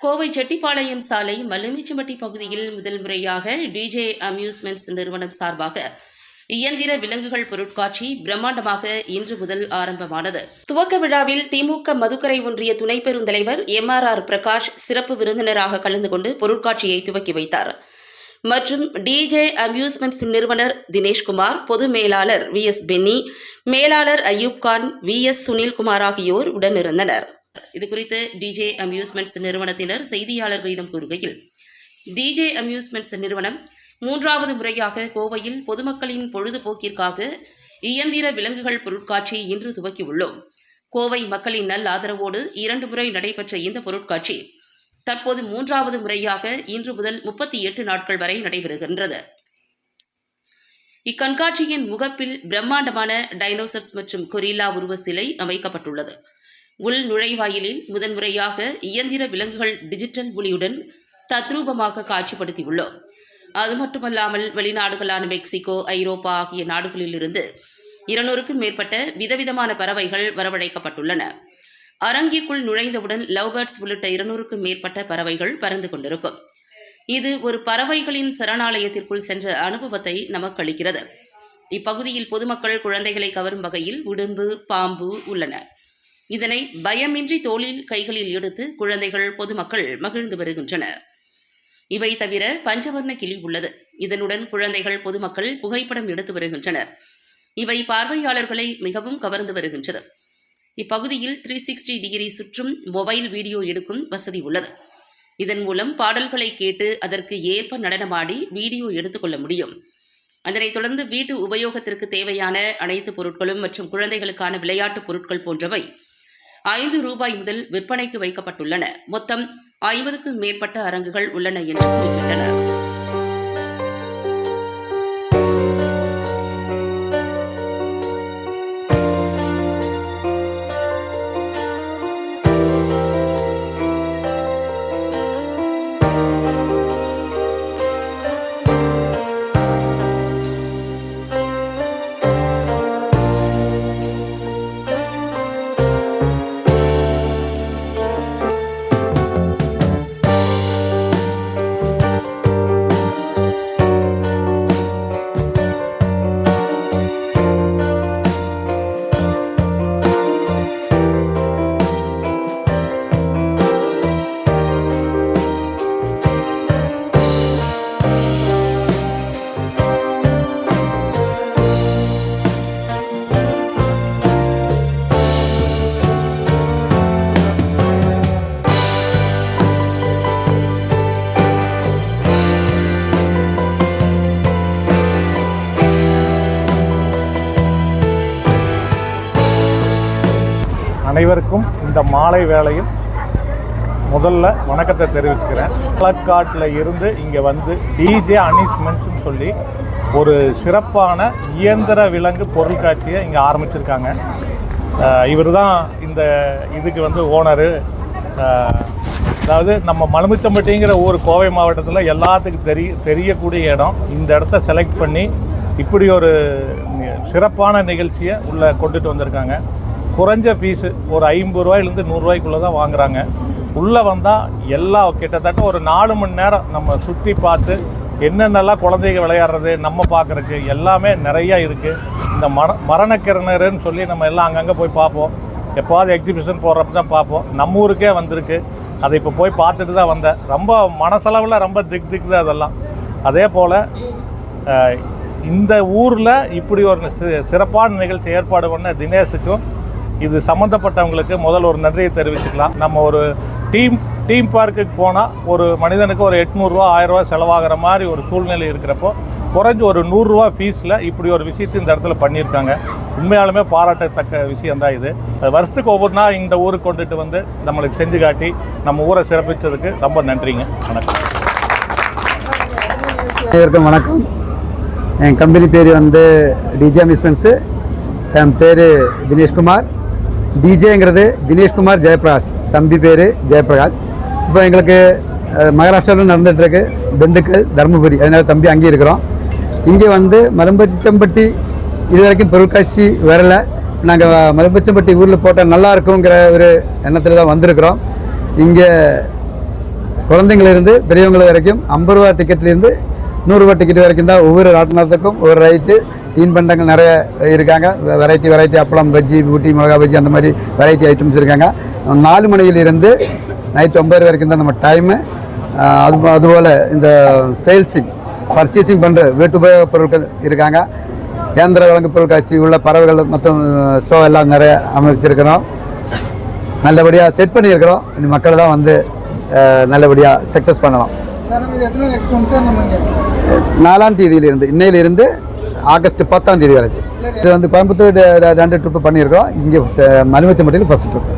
கோவை செட்டிப்பாளையம் சாலை மல்லுமிச்சம்பட்டி பகுதியில் முதல் முறையாக டிஜே அம்யூஸ்மெண்ட்ஸ் நிறுவனம் சார்பாக இயந்திர விலங்குகள் பொருட்காட்சி பிரம்மாண்டமாக இன்று முதல் ஆரம்பமானது. துவக்க விழாவில் திமுக மதுக்கரை ஒன்றிய துணை பெருந்தலைவர் MRR பிரகாஷ் சிறப்பு விருந்தினராக கலந்து கொண்டு பொருட்காட்சியை துவக்கி வைத்தார். மற்றும் டிஜே அம்யூஸ்மெண்ட்ஸ் நிறுவனர் தினேஷ்குமார், பொது மேலாளர் VS பென்னி, மேலாளர் அய்யூப் கான், VS சுனில்குமார் ஆகியோர் உடனிருந்தனர். இதுகுறித்து டிஜே அம்யூஸ்மெண்ட்ஸ் நிறுவனத்தினர் செய்தியாளர்களிடம் கூறுகையில், டிஜே அம்யூஸ்மெண்ட்ஸ் நிறுவனம் 3வது முறையாக கோவையில் பொதுமக்களின் பொழுதுபோக்கிற்காக இயந்திர விலங்குகள் பொருட்காட்சி இன்று துவக்கியுள்ளோம். கோவை மக்களின் நல் ஆதரவோடு 2 முறை நடைபெற்ற இந்த பொருட்காட்சி தற்போது 3வது முறையாக இன்று முதல் 38 நாட்கள் வரை நடைபெறுகின்றது. இக்கண்காட்சியின் முகப்பில் பிரம்மாண்டமான டைனோசர்ஸ் மற்றும் கொரில்லா உருவ சிலை அமைக்கப்பட்டுள்ளது. உள் நுழைவாயிலில் முதன்முறையாக இயந்திர விலங்குகள் டிஜிட்டல் ஒளியுடன் தத்ரூபமாக காட்சிப்படுத்தியுள்ளோம். அது மட்டுமல்லாமல் வெளிநாடுகளான மெக்சிகோ, ஐரோப்பா ஆகிய நாடுகளிலிருந்து 200க்கும் மேற்பட்ட விதவிதமான பறவைகள் வரவழைக்கப்பட்டுள்ளன. அரங்கிற்குள் நுழைந்தவுடன் லவ் பேர்ட்ஸ் உள்ளிட்ட 200க்கும் மேற்பட்ட பறவைகள் பறந்து கொண்டிருக்கும். இது ஒரு பறவைகளின் சரணாலயத்திற்குள் சென்ற அனுபவத்தை நமக்கு அளிக்கிறது. இப்பகுதியில் பொதுமக்கள் குழந்தைகளை கவரும் வகையில் உடும்பு, பாம்பு உள்ளன. இதனை பயமின்றி தோளில் கைகளில் எடுத்து குழந்தைகள், பொதுமக்கள் மகிழ்ந்து வருகின்றனர். இவை தவிர பஞ்சவர்ண கிளி உள்ளது. இதனுடன் குழந்தைகள், பொதுமக்கள் புகைப்படம் எடுத்து வருகின்றனர். இவை பார்வையாளர்களை மிகவும் கவர்ந்து வருகின்றது. இப்பகுதியில் 360 டிகிரி சுற்றும் மொபைல் வீடியோ எடுக்கும் வசதி உள்ளது. இதன் மூலம் பாடல்களை கேட்டு அதற்கு ஏற்ப நடனமாடி வீடியோ எடுத்துக்கொள்ள முடியும். அதனைத் தொடர்ந்து வீட்டு உபயோகத்திற்கு தேவையான அனைத்து பொருட்களும் மற்றும் குழந்தைகளுக்கான விளையாட்டுப் பொருட்கள் போன்றவை ₹5 முதல் விற்பனைக்கு வைக்கப்பட்டுள்ளன. மொத்தம் 50க்கும் மேற்பட்ட அரங்குகள் உள்ளன என்று குறிப்பிட்டனர். அனைவருக்கும் இந்த மாலை வேளையில் முதல்ல வணக்கத்தை தெரிவிச்சுக்கிறேன். பாலக்காட்டில் இருந்து இங்கே வந்து டிஜே அம்யூஸ்மெண்ட்ஸ்னு சொல்லி ஒரு சிறப்பான இயந்திர விலங்கு பொருட்காட்சியை இங்கே ஆரம்பிச்சிருக்காங்க. இவர் தான் இந்த இதுக்கு வந்து ஓனரு. அதாவது நம்ம மலுமிச்சம்பட்டிங்கிற ஊர் கோவை மாவட்டத்தில் எல்லாத்துக்கும் தெரியக்கூடிய இடம். இந்த இடத்த செலக்ட் பண்ணி இப்படி ஒரு சிறப்பான நிகழ்ச்சியை உள்ளே கொண்டுட்டு வந்திருக்காங்க. குறைஞ்ச ஃபீஸு ஒரு ₹50 100 தான் வாங்குகிறாங்க. உள்ளே வந்தால் கிட்டத்தட்ட ஒரு 4 மணி நேரம் நம்ம சுற்றி பார்த்து என்னென்னலாம் குழந்தைங்க விளையாடுறது நம்ம பார்க்குறதுக்கு எல்லாமே நிறையா இருக்குது. இந்த மரணக்கிணறுன்னு சொல்லி நம்ம எல்லாம் அங்கங்கே போய் பார்ப்போம். எப்போவாது எக்ஸிபிஷன் போடுறப்ப தான் பார்ப்போம். நம்ம ஊருக்கே வந்திருக்கு. அதை இப்போ போய் பார்த்துட்டு தான் வந்தேன். ரொம்ப மனசளவில் ரொம்ப திக்கு தான் அதெல்லாம். அதே போல் இந்த ஊரில் இப்படி ஒரு சிறப்பான நிகழ்ச்சி ஏற்பாடு பண்ண தினேஷுக்கும் இது சம்மந்தப்பட்டவங்களுக்கு முதல் ஒரு நன்றியை தெரிவிச்சுக்கலாம். நம்ம ஒரு டீம் பார்க்குக்கு போனால் ஒரு மனிதனுக்கு ஒரு ₹800 1000 செலவாகிற மாதிரி ஒரு சூழ்நிலை இருக்கிறப்போ குறைஞ்ச ஒரு ₹100 ஃபீஸில் இப்படி ஒரு விஷயத்தை இந்த இடத்துல பண்ணியிருக்காங்க. உண்மையாலுமே பாராட்டத்தக்க விஷயந்தான் இது. வருஷத்துக்கு ஒவ்வொரு நாள் இந்த ஊருக்கு கொண்டுட்டு வந்து நம்மளுக்கு செஞ்சு காட்டி நம்ம ஊரை சிறப்பித்ததுக்கு ரொம்ப நன்றிங்க. வணக்கம். அனைவருக்கும் வணக்கம். என் கம்பெனி பேர் வந்து டிஜே அம்யூஸ்மெண்ட்ஸு. என் பேர் தினேஷ்குமார். டிஜேங்கிறது தினேஷ்குமார் ஜெயபிரகாஷ், தம்பி பேர் ஜெயபிரகாஷ். இப்போ எங்களுக்கு மகாராஷ்டிராவில் நடந்துகிட்ருக்கு, திண்டுக்கல், தருமபுரி, அதனால் தம்பி அங்கே இருக்கிறோம். இங்கே வந்து மலுமிச்சம்பட்டி இது வரைக்கும் பொருட்காட்சி வரலை. நாங்கள் மலுமிச்சம்பட்டி ஊரில் போட்டால் நல்லா இருக்குங்கிற ஒரு எண்ணத்தில் தான் வந்திருக்கிறோம். இங்கே குழந்தைங்களிலிருந்து பெரியவங்க வரைக்கும் 50 ரூபா டிக்கெட்லேருந்து 100 ரூபா டிக்கெட் வரைக்கும் தான் ஒவ்வொரு ராட்டினத்துக்கும் ஒரு ரைட்டு. தீன் பண்டங்கள் நிறைய இருக்காங்க. வெரைட்டி அப்பளம், பஜ்ஜி, ஊட்டி, மிளகா பஜ்ஜி, அந்த மாதிரி வெரைட்டி ஐட்டம்ஸ் இருக்காங்க. 4 மணியிலிருந்து நைட் 9 வரைக்கும் தான் நம்ம டைமு. அதுபோல் இந்த சேல்ஸிங், பர்ச்சேசிங் பண்ணுற வீட்டு உபயோகப் பொருட்கள் இருக்காங்க. இயந்திர விலங்கு பொருட்காட்சி உள்ள பறவைகள் மற்றும் ஷோ எல்லாம் நிறைய அமைச்சிருக்கிறோம். நல்லபடியாக செட் பண்ணியிருக்கிறோம். இந்த மக்கள் தான் வந்து நல்லபடியாக சக்ஸஸ் பண்ணலாம். 4ஆம் தேதியிலிருந்து, இன்னையிலிருந்து ஆகஸ்ட் 10ஆம் தேதி வரைக்கும். இது வந்து கோயம்புத்தூர் 2 ட்ரிப்பு பண்ணியிருக்கோம். இங்கே மலுமிச்சம்பட்டியில் ஃபஸ்ட் ட்ரிப்பு.